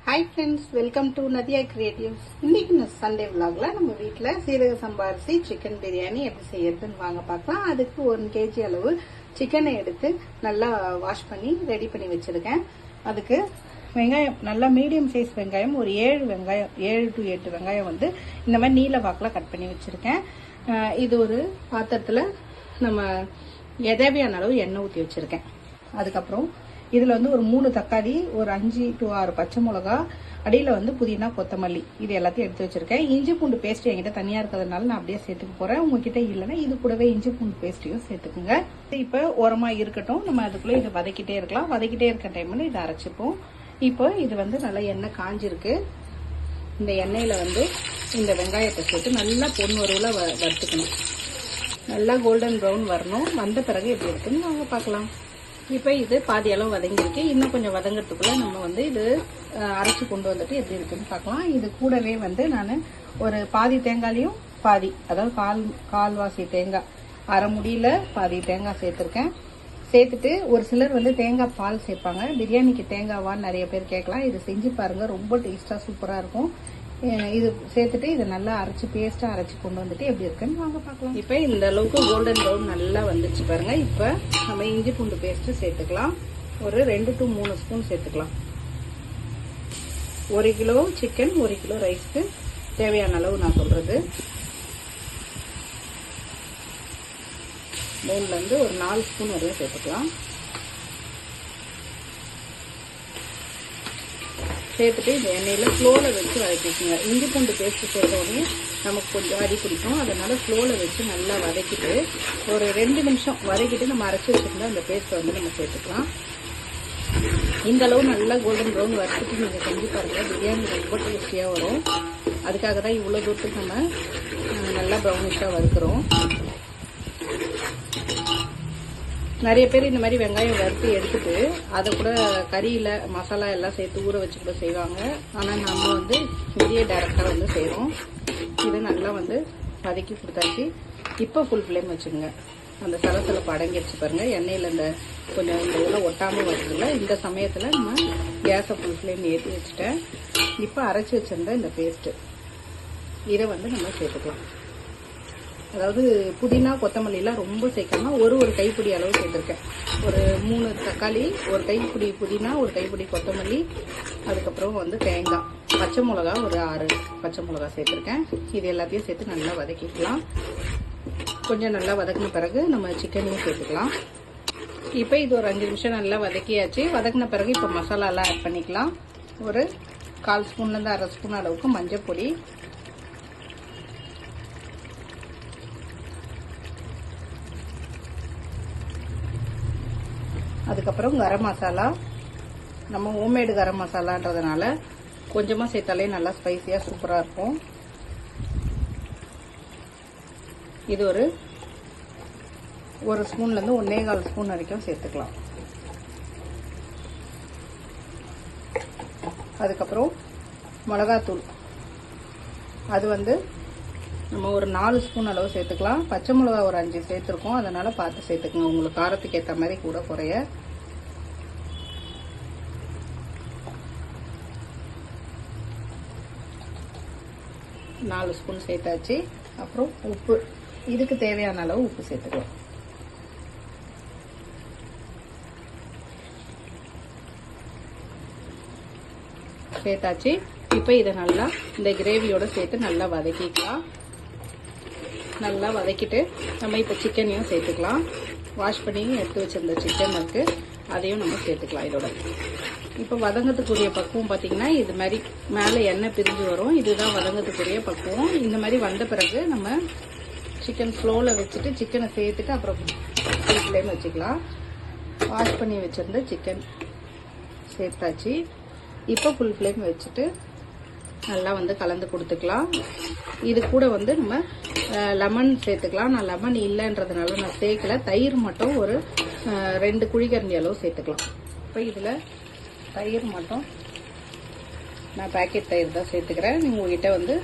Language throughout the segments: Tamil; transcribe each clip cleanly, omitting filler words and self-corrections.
Hi friends, welcome to Nadiya creatives. இன்னைக்கு சண்டே விலாக்ல நம்ம வீட்டில் சீரக சம்பா அரிசி சிக்கன் பிரியாணி எப்படி செய்யறதுன்னு வாங்க பார்க்கலாம். அதுக்கு 1 kg அளவு சிக்கனை எடுத்து நல்லா வாஷ் பண்ணி ரெடி பண்ணி வச்சிருக்கேன். அதுக்கு வெங்காயம், நல்லா மீடியம் சைஸ் வெங்காயம், ஒரு 7 to 8 வெங்காயம் வந்து இந்த மாதிரி நீல வாக்கில் கட் பண்ணி வச்சிருக்கேன். இது ஒரு பாத்திரத்தில் நம்ம தேவையான அளவு எண்ணெய் ஊற்றி வச்சிருக்கேன். அதுக்கப்புறம் இதில் வந்து ஒரு 3 தக்காளி, ஒரு 5 to 6 பச்சை மிளகா, அடியில் வந்து புதினா, கொத்தமல்லி, இது எல்லாத்தையும் எடுத்து வச்சிருக்கேன். இஞ்சி பூண்டு பேஸ்ட் என்கிட்ட தனியாக இருக்கிறதுனால நான் அப்படியே சேர்த்துக்க போகிறேன். உங்ககிட்ட இல்லைன்னா இது கூடவே இஞ்சி பூண்டு பேஸ்ட்டையும் சேர்த்துக்குங்க. இப்போ ஓரமாக இருக்கட்டும், நம்ம அதுக்குள்ளே இதை வதக்கிட்டே இருக்கலாம். வதக்கிட்டே இருக்க டைமில் இதை அரைச்சிப்போம். இப்போ இது வந்து நல்லா எண்ணெய் காஞ்சிருக்கு. இந்த எண்ணெயில் வந்து இந்த வெங்காயத்தை சேர்த்து நல்லா பொன்வறுவில் வறுத்துக்கணும். நல்லா கோல்டன் ப்ரௌன் வரணும். வந்த பிறகு எப்படி இருக்குன்னு வாங்க பார்க்கலாம். இப்போ இது பாதி அளவு வதங்கிருக்கு. இன்னும் கொஞ்சம் வதங்கிறதுக்குள்ள நம்ம வந்து இது அரைச்சி கொண்டு வந்துட்டு எப்படி இருக்குன்னு பார்க்கலாம். இது கூடவே வந்து நான் ஒரு பாதி தேங்காயும் பாதி, அதாவது கால்வாசி தேங்காய், அரை முடியில பாதி தேங்காய் சேர்த்துருக்கேன். சேர்த்துட்டு ஒரு சிலர் வந்து தேங்காய் பால் சேர்ப்பாங்க. பிரியாணிக்கு தேங்காவான்னு நிறைய பேர் கேட்கலாம். இது செஞ்சு பாருங்க, ரொம்ப டேஸ்டா சூப்பரா இருக்கும். இது சேர்த்துட்டு இதை நல்லா அரைச்சி பேஸ்டா அரைச்சி கொண்டு வந்துட்டு எப்படி இருக்குன்னு வாங்க பார்க்கலாம். இப்போ இந்த அளவுக்கு கோல்டன் ப்ரௌன் நல்லா வந்துச்சு பாருங்க. இப்போ நம்ம இஞ்சி பூண்டு பேஸ்ட் சேர்த்துக்கலாம். ஒரு 2 to 3 ஸ்பூன் சேர்த்துக்கலாம். 1 கிலோ சிக்கன், 1 கிலோ ரைஸ்க்கு தேவையான அளவு நான் சொல்றது. 3ல இருந்து ஒரு 4 ஸ்பூன் வரையும் சேர்த்துக்கலாம். சேர்த்துட்டு இந்த எண்ணெயில் ஸ்லோவில் வச்சு வதக்கிக்குங்க. இஞ்சி பூண்டு பேஸ்ட் சேர்த்த உடனே நமக்கு கொஞ்சம் அடி பிடிக்கும். அதனால ஸ்லோவில் வச்சு நல்லா வதக்கிட்டு ஒரு 2 நிமிஷம் வதக்கிட்டு நம்ம அரைச்சி வச்சுருந்தா அந்த பேஸ்ட்டை வந்து நம்ம சேர்த்துக்கலாம். இந்த அளவு நல்லா கோல்டன் ப்ரௌன் வறுத்துட்டு நீங்கள் செஞ்சு பாருங்கள், பிரியாணி ரொம்ப டேஸ்டியாக வரும். அதுக்காக தான் இவ்வளோ தூரத்துக்கு நம்ம நல்லா ப்ரௌனிஷாக வறுக்கிறோம். நிறைய பேர் இந்த மாதிரி வெங்காயம் வறுத்து எடுத்துட்டு அதை கூட கறியில் மசாலா எல்லாம் சேர்த்து ஊற வச்சு கூட செய்வாங்க. ஆனால் நம்ம வந்து இங்கேயே டைரெக்டாக வந்து செய்கிறோம். இது நல்லா வந்து வதக்கி கொடுத்தாச்சு. இப்போ ஃபுல் ஃப்ளேம் வச்சுக்கோங்க. அந்த சலசலப்பு அடங்கிடுச்சு பாருங்கள். எண்ணெயில் இந்த கொஞ்சம் இந்த இதெல்லாம் ஒட்டாமல் வருதுல்ல, இந்த சமயத்தில் நம்ம கேஸை ஃபுல் ஃப்ளேம் ஏற்றி வச்சுட்டேன். இப்போ அரைச்சி வச்சுருந்த இந்த பேஸ்ட்டு இதை வந்து நம்ம சேர்த்துக்கலாம். அதாவது புதினா, கொத்தமல்லிலாம் ரொம்ப சேர்க்காம ஒரு கைப்பிடி அளவு சேர்த்துருக்கேன். ஒரு 3 தக்காளி, ஒரு கைப்பிடி புதினா, ஒரு கைப்பிடி கொத்தமல்லி, அதுக்கப்புறம் வந்து தேங்காய், பச்சை மிளகா ஒரு 6 பச்சை மிளகா சேர்த்துருக்கேன். இது எல்லாத்தையும் சேர்த்து நல்லா வதக்கிக்கலாம். கொஞ்சம் நல்லா வதக்கின பிறகு நம்ம சிக்கனையும் சேர்த்துக்கலாம். இப்போ இது ஒரு 5 நிமிஷம் நல்லா வதக்கியாச்சு. வதக்கின பிறகு இப்போ மசாலாலாம் ஆட் பண்ணிக்கலாம். ஒரு 1/4 ஸ்பூன்லேருந்து 1/2 ஸ்பூன் அளவுக்கு மஞ்சள் பொடி, அதுக்கப்புறம் கரம் மசாலா. நம்ம ஹோம்மேடு கரம் மசாலான்றதுனால கொஞ்சமாக சேர்த்தாலே நல்லா ஸ்பைசியாக சூப்பராக இருக்கும். இது ஒரு ஸ்பூன்லேருந்து 1.25 ஸ்பூன் வரைக்கும் சேர்த்துக்கலாம். அதுக்கப்புறம் மிளகாத்தூள், அது வந்து நம்ம ஒரு 4 ஸ்பூன் அளவு சேர்த்துக்கலாம். பச்சை மிளகா ஒரு 5 சேர்த்துருக்கோம், அதனால பார்த்து சேர்த்துக்கோங்க, உங்களுக்கு காரத்துக்கு ஏற்ற மாதிரி கூட குறைய. நாலு ஸ்பூன் சேர்த்தாச்சு. அப்புறம் உப்பு, இதுக்கு தேவையான அளவு உப்பு சேர்த்துக்கலாம். சேர்த்தாச்சு. இப்போ இதை நல்லா இந்த கிரேவியோட சேர்த்து நல்லா வதக்கிக்கலாம். நல்லா வதக்கிட்டு நம்ம இப்போ சிக்கனையும் சேர்த்துக்கலாம். வாஷ் பண்ணி எடுத்து வச்சிருந்த சிக்கன் இருக்கு, அதையும் நம்ம சேர்த்துக்கலாம் இதோட. இப்போ வதங்கத்துக்குரிய பக்குவம் பார்த்தீங்கன்னா இது மாதிரி மேலே எண்ணெய் பிரிஞ்சு வரும். இதுதான் வதங்கத்துக்குரிய பக்குவம். இந்த மாதிரி வந்த பிறகு நம்ம சிக்கன் ஸ்லோவில் வச்சுட்டு சிக்கனை சேர்த்துட்டு அப்புறம் ஃபுல் ஃப்ளேம் வச்சுக்கலாம். வாஷ் பண்ணி வச்சிருந்த சிக்கன் சேர்த்தாச்சு. இப்போ ஃபுல் ஃப்ளேம் வச்சுட்டு நல்லா வந்து கலந்து கொடுத்துக்கலாம். இது கூட வந்து நம்ம லெமன் சேர்த்துக்கலாம். நான் லெமன் இல்லைன்றதுனால நான் சேர்க்கல. தயிர் மட்டும் ஒரு 2 குழிக்கரண்டி அளவு சேர்த்துக்கலாம். இப்போ இதில் தயிர் மட்டும் நான் பேக்கெட் தயிர் தான் சேர்த்துக்கிறேன். உங்ககிட்ட வந்து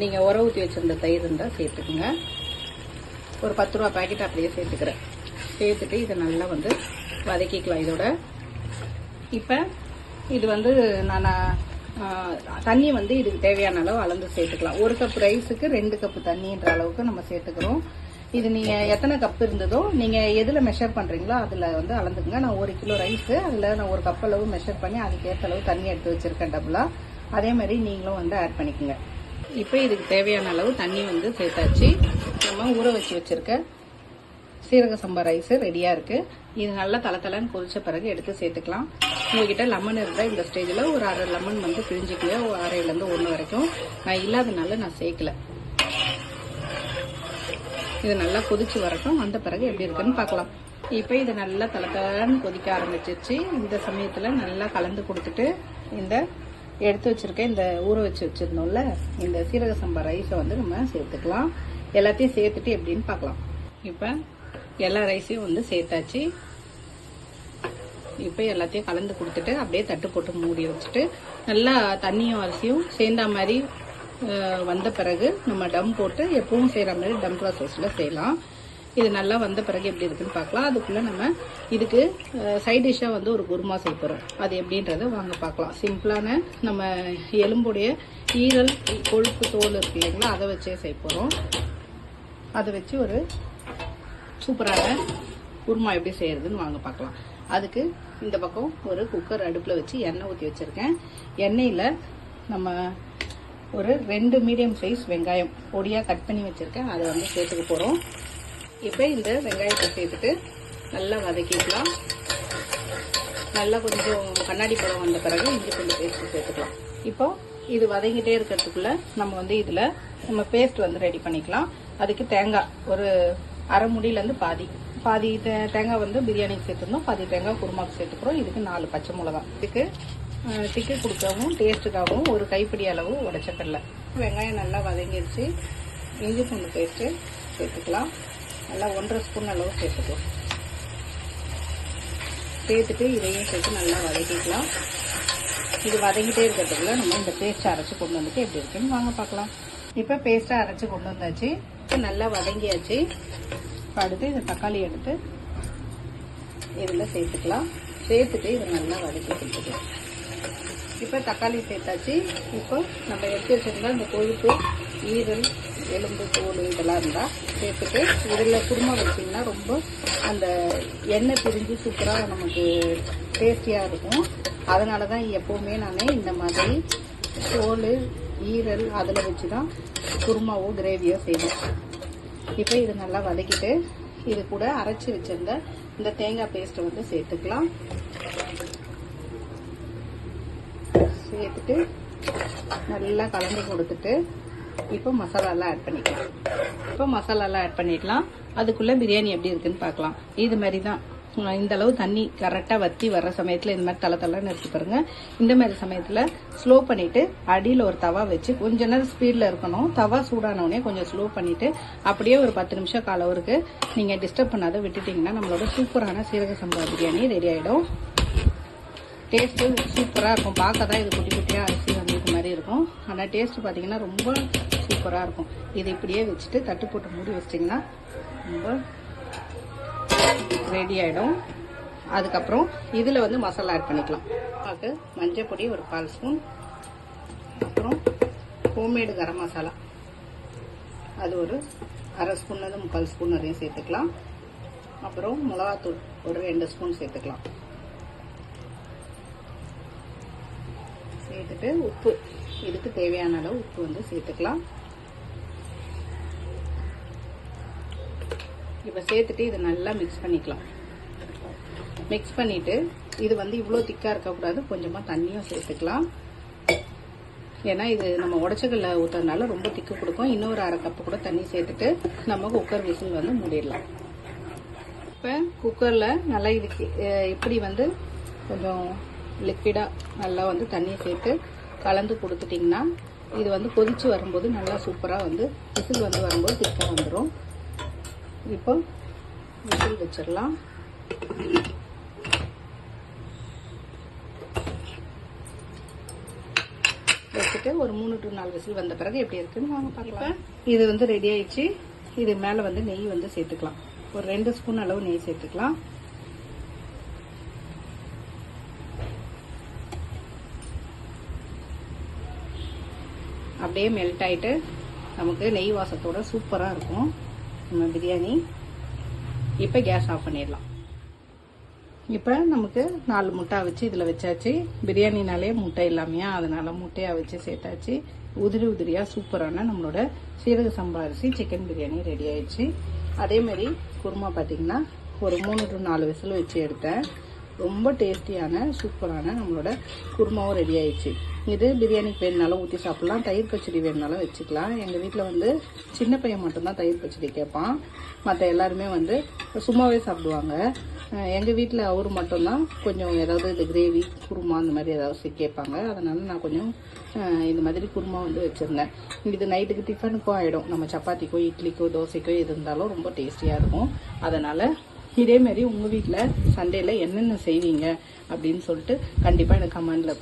நீங்கள் உர ஊற்றி வச்சுருந்த தயிர் இருந்தால் சேர்த்துக்குங்க. ஒரு 10 ரூபா பேக்கெட் அப்படியே சேர்த்துக்கிறேன். சேர்த்துட்டு இதை நல்லா வந்து வதக்கிக்கலாம் இதோட. இப்போ இது வந்து நான் தண்ணி வந்து இதுக்கு தேவையான அளவு அளந்து சேர்த்துக்கலாம். 1 கப் ரைஸுக்கு 2 கப் தண்ணின்ற அளவுக்கு நம்ம சேர்த்துக்கிறோம். இது நீங்க எத்தனை கப் இருந்ததோ நீங்க எதுல மெஷர் பண்றீங்களோ அதுல வந்து அளந்துக்குங்க. நான் 1 கிலோ ரைஸ், அதுல நான் 1 கப் அளவு மெஷர் பண்ணி அதுக்கேற்ற அளவு தண்ணி எடுத்து வச்சிருக்கேன் டபுளா. அதே மாதிரி நீங்களும் வந்து ஆட் பண்ணிக்கோங்க. இப்போ இதுக்கு தேவையான அளவு தண்ணி வந்து சேர்த்தாச்சு. நம்ம ஊற வச்சு வச்சிருக்க சீரக சம்பா ரைஸ் ரெடியா இருக்கு. இது நல்லா தளத்தலன்னு கொதிச்ச பிறகு எடுத்து சேர்த்துக்கலாம். உங்ககிட்ட லெமன் இருந்தால் இந்த ஸ்டேஜில் ஒரு 1/2 லெமன் வந்து பிழிஞ்சிக்கல, 1/2லேருந்து 1 வரைக்கும். நான் இல்லாதனால நான் சேர்க்கல. இது நல்லா கொதிச்சு வரட்டும். வந்த பிறகு எப்படி இருக்குன்னு பார்க்கலாம். இப்போ இது நல்லா தளத்தலன்னு கொதிக்க ஆரம்பிச்சிருச்சு. இந்த சமயத்தில் நல்லா கலந்து கொடுத்துட்டு இந்த எடுத்து வச்சிருக்க இந்த ஊற வச்சு வச்சிருந்தோம்ல இந்த சீரக சம்பா ரைஸை வந்து நம்ம சேர்த்துக்கலாம். எல்லாத்தையும் சேர்த்துட்டு எப்படின்னு பார்க்கலாம். இப்போ எல்லா ரைஸையும் வந்து சேர்த்தாச்சு. இப்போ எல்லாத்தையும் கலந்து கொடுத்துட்டு அப்படியே தட்டு போட்டு மூடி வச்சுட்டு நல்லா தண்ணியும் அரிசியும் சேர்ந்தா மாதிரி வந்த பிறகு நம்ம டம் போட்டு எப்பவும் செய்கிற மாதிரி டம் ப்ராசஸில் செய்யலாம். இது நல்லா வந்த பிறகு எப்படி இருக்குன்னு பார்க்கலாம். அதுக்குள்ளே நம்ம இதுக்கு சைட் டிஷ்ஷாக வந்து ஒரு குருமா செய்ய போகிறோம். அது எப்படின்றத வாங்க பார்க்கலாம். சிம்பிளான நம்ம எலும்புடைய ஈரல் கொழுப்பு தோல் இருக்கு இல்லைங்களா, அதை வச்சே செய்ய போகிறோம். அதை வச்சு ஒரு சூப்பரான குருமா எப்படி செய்யறதுன்னு வாங்க பார்க்கலாம். அதுக்கு இந்த பக்கம் ஒரு குக்கர் அடுப்பில் வச்சு எண்ணெய் ஊற்றி வச்சுருக்கேன். எண்ணெயில் நம்ம ஒரு 2 மீடியம் சைஸ் வெங்காயம் பொடியாக கட் பண்ணி வச்சுருக்கேன். அதை வந்து சேர்த்துக்க போகிறோம். இப்போ இந்த வெங்காயத்தை சேர்த்துட்டு நல்லா வதக்கிக்கலாம். நல்லா கொஞ்சம் கண்ணாடி பழம் வந்த பிறகு இஞ்சி பூண்டு பேஸ்ட் சேர்த்துக்கலாம். இப்போ இது வதங்கிட்டே இருக்கிறதுக்குள்ள நம்ம வந்து இதில் நம்ம பேஸ்ட் வந்து ரெடி பண்ணிக்கலாம். அதுக்கு தேங்காய் ஒரு அரை முடியிலேருந்து பாதி தேங்காய் வந்து பிரியாணிக்கு சேர்த்துருந்தோம், பாதி தேங்காய் குருமாவுக்கு சேர்த்துக்கிறோம். இதுக்கு 4 பச்சை மிளகாய். இதுக்கு திக்கு கொடுக்கவும் டேஸ்ட்டுக்காகவும் ஒரு கைப்பிடி அளவு உடைச்சக்கடலை. வெங்காயம் நல்லா வதங்கிடுச்சு. இஞ்சி பூண்டு பேஸ்ட்டு சேர்த்துக்கலாம். நல்லா 1.5 ஸ்பூன் அளவு சேர்த்துக்கலாம். சேர்த்துட்டு இதையும் சேர்த்து நல்லா வதக்கிக்கலாம். இது வதங்கிட்டே இருக்கிறதுக்குள்ள நம்ம இந்த பேஸ்ட்டை அரைச்சி கொண்டு வந்துட்டு எப்படி இருக்குன்னு வாங்க பார்க்கலாம். இப்போ பேஸ்ட்டை அரைச்சி கொண்டு வந்தாச்சு. இப்போ நல்லா வதங்கியாச்சு. இப்போ அடுத்து இந்த தக்காளி எடுத்து இதில் சேர்த்துக்கலாம். சேர்த்துட்டு இதை நல்லா வதக்கி கொடுத்துக்கலாம். இப்போ தக்காளி சேர்த்தாச்சு. இப்போ நம்ம எடுத்து வச்சிருந்தா இந்த கொழுப்பு ஈரல் எலும்பு தோல் இதெல்லாம் இருந்தால் சேர்த்துட்டு இதில் குருமா வச்சிங்கன்னா ரொம்ப அந்த எண்ணெய் பிரிஞ்சு சூப்பராக நமக்கு டேஸ்டியாக இருக்கும். அதனால தான் எப்போவுமே நான் இந்த மாதிரி தோல் ஈரல் அதில் வச்சு தான் குருமாவோ கிரேவியோ செய்வேன். இப்போ இது நல்லா வதக்கிட்டு இது கூட அரைச்சி வச்சிருந்த இந்த தேங்காய் பேஸ்ட்டை வந்து சேர்த்துக்கலாம். சேர்த்துட்டு நல்லா கலந்து கொடுத்துட்டு இப்போ மசாலாலாம் ஆட் பண்ணிக்கலாம். இப்போ மசாலாலாம் ஆட் பண்ணிடலாம். அதுக்குள்ளே பிரியாணி எப்படி இருக்குன்னு பார்க்கலாம். இது மாதிரி தான் இந்த அளவு தண்ணி கரெக்டாக வற்றி வர்ற சமயத்தில் இந்த மாதிரி தலை எடுத்து பாருங்க. இந்த மாதிரி சமயத்தில் ஸ்லோ பண்ணிட்டு அடியில் ஒரு தவா வச்சு கொஞ்ச நேரம் ஸ்பீடில் இருக்கணும். தவா சூடானவுடனே கொஞ்சம் ஸ்லோ பண்ணிட்டு அப்படியே ஒரு 10 நிமிஷம் காலவருக்கு நீங்கள் டிஸ்டர்ப் பண்ணாத விட்டுட்டிங்கன்னா நம்மளோட சூப்பரான சீரக சம்பா பிரியாணி ரெடி ஆகிடும். டேஸ்ட்டு சூப்பராக இருக்கும். பார்க்க தான் இது குட்டி குட்டியாக அரிசி வந்து இது மாதிரி இருக்கும். ஆனால் டேஸ்ட்டு பார்த்தீங்கன்னா ரொம்ப சூப்பராக இருக்கும். இது இப்படியே வச்சுட்டு தட்டு போட்டு மூடி வச்சிட்டிங்கன்னா ரொம்ப ரெடி ஆகிடும். அதுக்கப்புறம் இதில் வந்து மசாலா ஆட் பண்ணிக்கலாம். அது மஞ்சள் பொடி ஒரு 1/4 ஸ்பூன், அப்புறம் ஹோம்மேடு கரம் மசாலா அது ஒரு 1/2 ஸ்பூன்லேருந்து 3/4 ஸ்பூன் வரையும் சேர்த்துக்கலாம். அப்புறம் மிளகாத்தூள் ஒரு 2 ஸ்பூன் சேர்த்துக்கலாம். சேர்த்துட்டு உப்பு இதுக்கு தேவையான அளவு உப்பு வந்து சேர்த்துக்கலாம். இப்போ சேர்த்துட்டு இதை நல்லா மிக்ஸ் பண்ணிக்கலாம். மிக்ஸ் பண்ணிட்டு இது வந்து இவ்வளோ திக்காக இருக்கக்கூடாது, கொஞ்சமாக தண்ணியும் சேர்த்துக்கலாம். ஏன்னா இது நம்ம உடச்சக்கல்ல ஊற்றுறதுனால ரொம்ப திக்கு கொடுக்கும். இன்னொரு 1/2 கப்பு கூட தண்ணி சேர்த்துட்டு நம்ம குக்கர் விசில் வந்து மூடிடலாம். இப்போ குக்கரில் நல்லா இதுக்கு இப்படி வந்து கொஞ்சம் லிக்விடாக நல்லா வந்து தண்ணி சேர்த்து கலந்து கொடுத்துட்டிங்கன்னா இது வந்து கொதித்து வரும்போது நல்லா சூப்பராக வந்து விசில் வந்து வரும்போது திக்காக வந்துடும். இப்போ விசில் வச்சிடலாம். வச்சுட்டு ஒரு 3 to 4 விசில் வந்த பிறகு எப்படி இருக்குன்னு வாங்க பார்க்கலாம். இது வந்து ரெடி ஆயிடுச்சு. இது மேலே வந்து நெய் வந்து சேர்த்துக்கலாம். ஒரு 2 ஸ்பூன் அளவு நெய் சேர்த்துக்கலாம். அப்படியே மெல்ட் ஆகிட்டு நமக்கு நெய் வாசத்தோட சூப்பராக இருக்கும் நம்ம பிரியாணி. இப்போ கேஸ் ஆஃப் பண்ணிடலாம். இப்போ நமக்கு 4 முட்டை வச்சு இதில் வச்சாச்சு. பிரியாணினாலே முட்டை இல்லாமையா, அதனால முட்டையாக வச்சு சேர்த்தாச்சு. உதிரி உதிரியாக சூப்பரான நம்மளோட சீரக சம்பா அரிசி சிக்கன் பிரியாணி ரெடி ஆயிடுச்சு. அதேமாதிரி குருமா பார்த்தீங்கன்னா ஒரு 3 to 4 விசில் வச்சு எடுத்தேன். ரொம்ப டேஸ்டியான சூப்பரான நம்மளோட குருமாவும் ரெடி ஆயிடுச்சு. இது பிரியாணிக்கு வேணுனாலும் ஊற்றி சாப்பிட்லாம், தயிர் பச்சடி வேணுனாலும் வச்சுக்கலாம். எங்கள் வீட்டில் வந்து சின்ன பையன் மட்டும்தான் தயிர் பச்சடி கேட்பான், மற்ற எல்லாருமே வந்து சும்மாவே சாப்பிடுவாங்க. எங்கள் வீட்டில் அவர் மட்டும்தான் கொஞ்சம் ஏதாவது இந்த கிரேவி குருமா அந்த மாதிரி ஏதாவது கேட்பாங்க. அதனால நான் கொஞ்சம் இந்த மாதிரி குருமா வந்து வச்சுருந்தேன். இது நைட்டுக்கு டிஃபனுக்கும் ஆகிடும். நம்ம சப்பாத்திக்கோ இட்லிக்கோ தோசைக்கோ எது இருந்தாலும் ரொம்ப டேஸ்டியாக இருக்கும். அதனால் இதேமாரி உங்கள் வீட்டில் சண்டேல என்னென்ன செய்வீங்க அப்படின்னு சொல்லிட்டு கண்டிப்பாக எனக்கு கமெண்டில்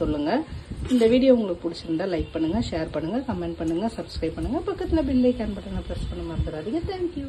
சொல்லுங்கள். இந்த வீடியோ உங்களுக்கு பிடிச்சிருந்தா லைக் பண்ணுங்கள், ஷேர் பண்ணுங்கள், கமெண்ட் பண்ணுங்கள், சப்ஸ்கிரைப் பண்ணுங்கள். பக்கத்தில் பெல் ஐக்கான் பட்டனை ப்ரெஸ் பண்ண மறந்துடாதீங்க. தேங்க்யூ.